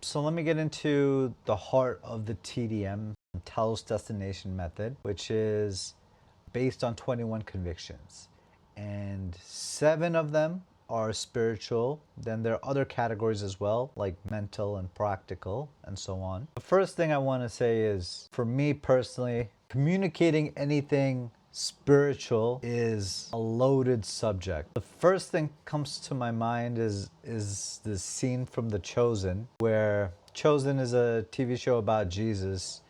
So let me get into the heart of the TDM, Telos Destination Method, which is based on 21 convictions. And 7 of them are spiritual. Then there are other categories as well, like mental and practical and so on. The first thing I want to say is, for me personally, communicating anything spiritual is a loaded subject. The first thing comes to my mind is the scene from The Chosen, where Chosen is a TV show about Jesus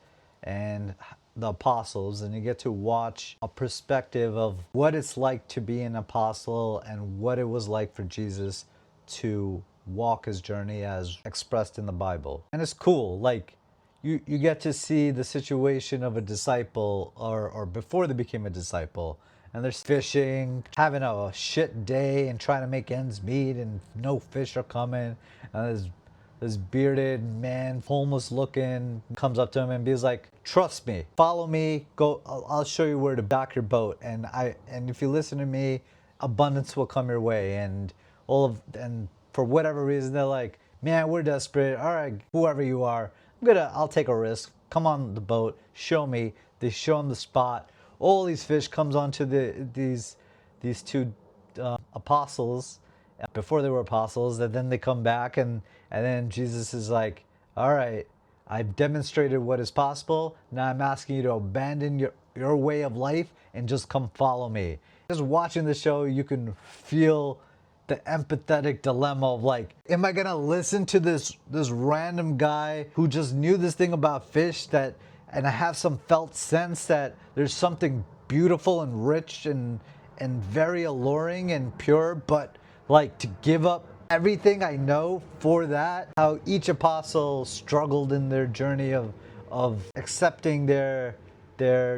and the apostles, and you get to watch a perspective of what it's like to be an apostle and what it was like for Jesus to walk his journey as expressed in the Bible. And it's cool, like you get to see the situation of a disciple or before they became a disciple, and they're fishing, having a shit day and trying to make ends meet, and no fish are coming, and this bearded man, homeless looking, comes up to him and be like, trust me, follow me, go, I'll show you where to dock your boat, and if you listen to me, abundance will come your way. And for whatever reason, they're like, man, we're desperate, all right, whoever you are, I'll take a risk, come on the boat, show me. They show him the spot. All these fish comes onto these two apostles before they were apostles, and then they come back, and then Jesus is like, all right, I've demonstrated what is possible. Now I'm asking you to abandon your way of life and just come follow me. Just watching the show, you can feel the empathetic dilemma of like, am I gonna listen to this random guy who just knew this thing about fish, and I have some felt sense that there's something beautiful and rich and very alluring and pure, but like to give up everything I know for that? How each apostle struggled in their journey of accepting their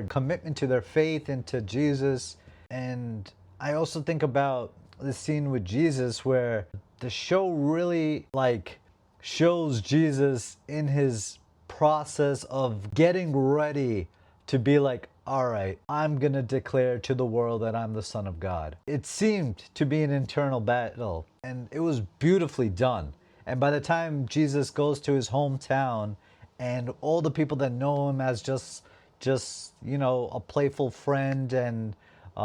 commitment to their faith and to Jesus. And I also think about the scene with Jesus where the show really like shows Jesus in his process of getting ready to be like, all right, I'm going to declare to the world that I'm the Son of God. It seemed to be an internal battle, and it was beautifully done. And by the time Jesus goes to his hometown, and all the people that know him as just a playful friend and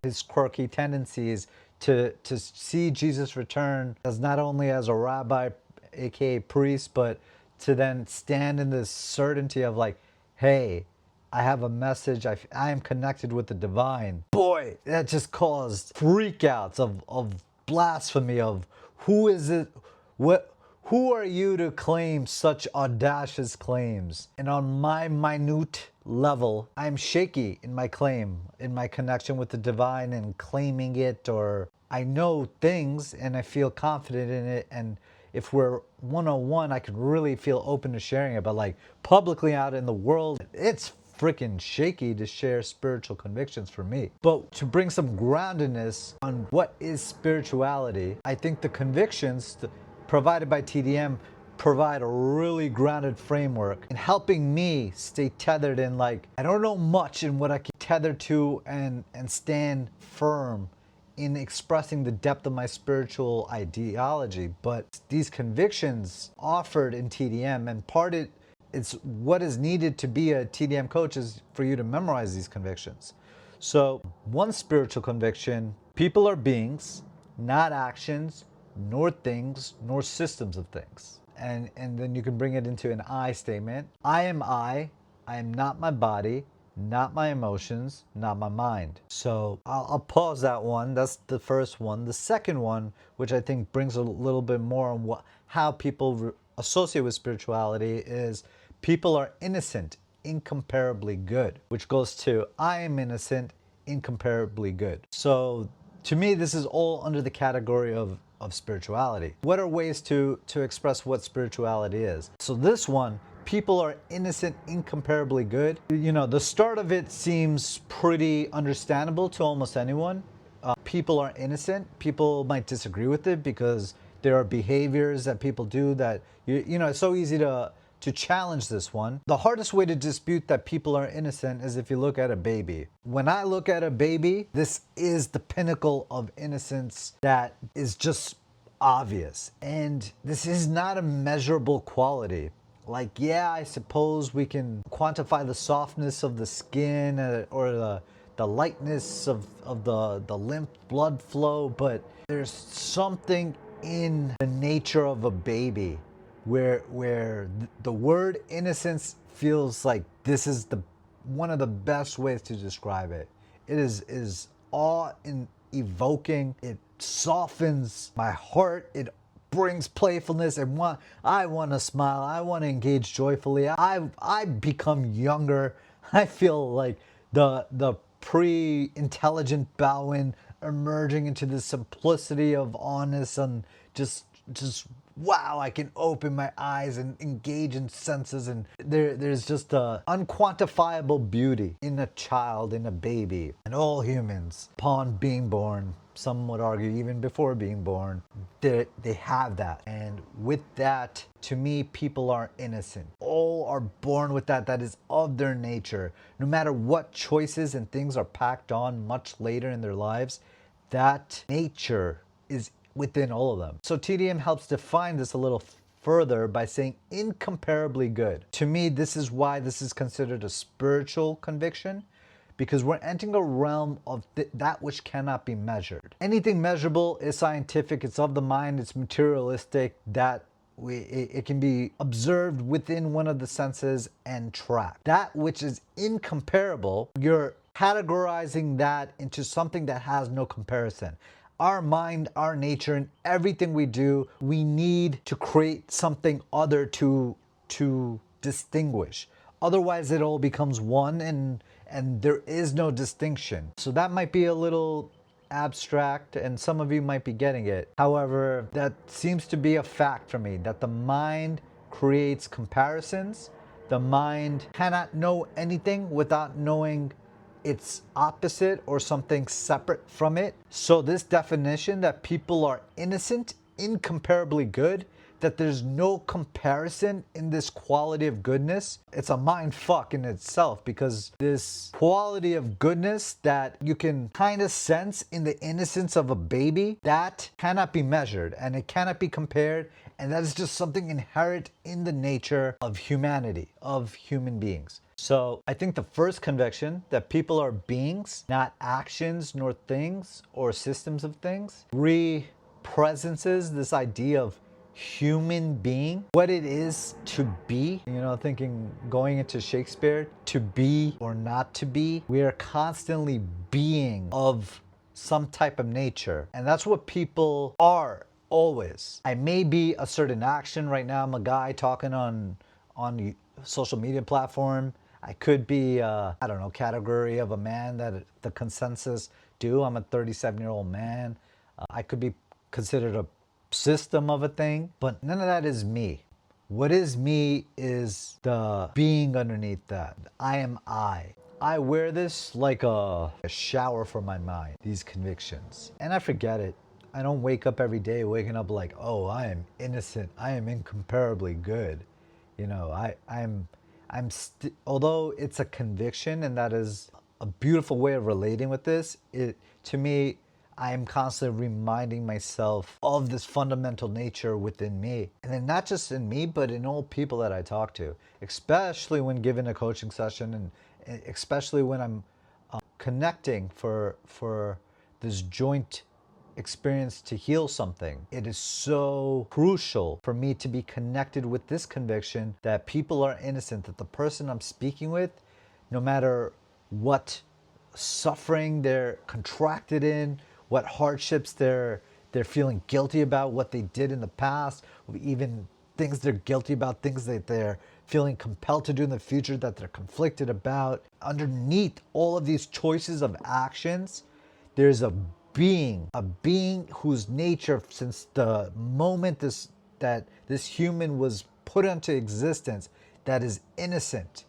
his quirky tendencies, to see Jesus return as not only as a rabbi, aka priest, but to then stand in this certainty of like, hey, I have a message. I am connected with the divine. Boy, that just caused freakouts of blasphemy of who is it? Who are you to claim such audacious claims? And on my minute level, I'm shaky in my claim, in my connection with the divine and claiming it, or I know things and I feel confident in it. And if we're one-on-one, I could really feel open to sharing it. But like publicly out in the world, it's freaking shaky to share spiritual convictions for me. But to bring some groundedness on what is spirituality, I think the convictions provided by TDM provide a really grounded framework in helping me stay tethered in, like, I don't know much in what I can tether to and stand firm in expressing the depth of my spiritual ideology. But these convictions offered in TDM, and it's what is needed to be a TDM coach is for you to memorize these convictions. So one spiritual conviction: people are beings, not actions, nor things, nor systems of things. And then you can bring it into an I statement. I am not my body, not my emotions, not my mind. So I'll pause that one. That's the first one. The second one, which I think brings a little bit more on how people associate with spirituality, is people are innocent, incomparably good, which goes to I am innocent, incomparably good. So to me, this is all under the category of spirituality. What are ways to express what spirituality is? So this one, people are innocent, incomparably good. The start of it seems pretty understandable to almost anyone. People are innocent. People might disagree with it because there are behaviors that people do that, it's so easy to challenge this one. The hardest way to dispute that people are innocent is if you look at a baby. When I look at a baby, this is the pinnacle of innocence that is just obvious. And this is not a measurable quality. Like, yeah, I suppose we can quantify the softness of the skin, or the lightness of the lymph blood flow, but there's something in the nature of a baby where the word innocence feels like this is the one of the best ways to describe it. It is awe in evoking. It softens my heart. It brings playfulness, and I want to smile. I want to engage joyfully. I become younger. I feel like the pre-intelligent Balwin emerging into the simplicity of honest and just wow, I can open my eyes and engage in senses, and there's just a unquantifiable beauty in a child, in a baby, and all humans upon being born. Some would argue even before being born, they have that. And with that, to me, people are innocent. All are born with that. That is of their nature. No matter what choices and things are packed on much later in their lives, that nature is within all of them. So TDM helps define this a little further by saying incomparably good. To me, this is why this is considered a spiritual conviction, because we're entering a realm of that which cannot be measured. Anything measurable is scientific, it's of the mind, it's materialistic, that it can be observed within one of the senses and tracked. That which is incomparable, you're categorizing that into something that has no comparison. Our mind, our nature, and everything we do, we need to create something other to distinguish. Otherwise, it all becomes one, and there is no distinction. So that might be a little abstract, and some of you might be getting it. However, that seems to be a fact for me, that the mind creates comparisons. The mind cannot know anything without knowing its opposite or something separate from it. So this definition that people are innocent, incomparably good, that there's no comparison in this quality of goodness, it's a mind fuck in itself, because this quality of goodness that you can kind of sense in the innocence of a baby, that cannot be measured and it cannot be compared, and that is just something inherent in the nature of humanity, of human beings. So I think the first conviction, that people are beings, not actions nor things or systems of things, represences this idea of human being, what it is to be. Thinking, going into Shakespeare, to be or not to be. We are constantly being of some type of nature, and that's what people are always. I may be a certain action. Right now I'm a guy talking on social media platform. I could be I don't know, category of a man that the consensus do. I'm a 37-year-old man. I could be considered a system of a thing, but none of that is me. What is me is the being underneath that. I am I. I wear this like a shower for my mind, these convictions, and I forget it. I don't wake up every day waking up like, oh, I am innocent, I am incomparably good. Although it's a conviction, and that is a beautiful way of relating with this, to me, I am constantly reminding myself of this fundamental nature within me. And then not just in me, but in all people that I talk to, especially when given a coaching session, and especially when I'm connecting for this joint experience to heal something. It is so crucial for me to be connected with this conviction that people are innocent, that the person I'm speaking with, no matter what suffering they're contracted in, what hardships they're feeling guilty about, what they did in the past, even things they're guilty about, things that they're feeling compelled to do in the future that they're conflicted about. Underneath all of these choices of actions, there's a being whose nature, since the moment that this human was put into existence, that is innocent.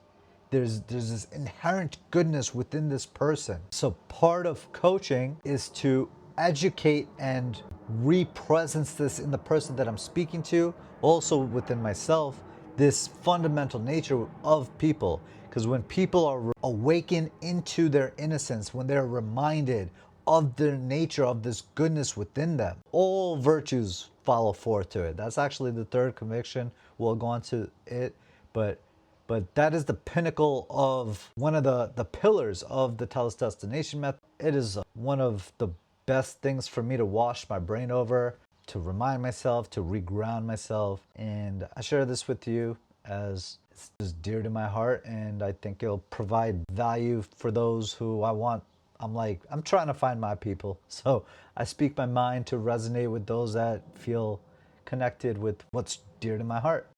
There's this inherent goodness within this person. So part of coaching is to educate and represence this in the person that I'm speaking to, also within myself, this fundamental nature of people. Because when people are awakened into their innocence, when they're reminded of their nature, of this goodness within them, all virtues follow forth to it. That's actually the third conviction. We'll go on to it. But that is the pinnacle of one of the pillars of the Telos Destination Method. It is one of the best things for me to wash my brain over, to remind myself, to reground myself. And I share this with you as it's just dear to my heart, and I think it'll provide value for those who I'm trying to find my people. So I speak my mind to resonate with those that feel connected with what's dear to my heart.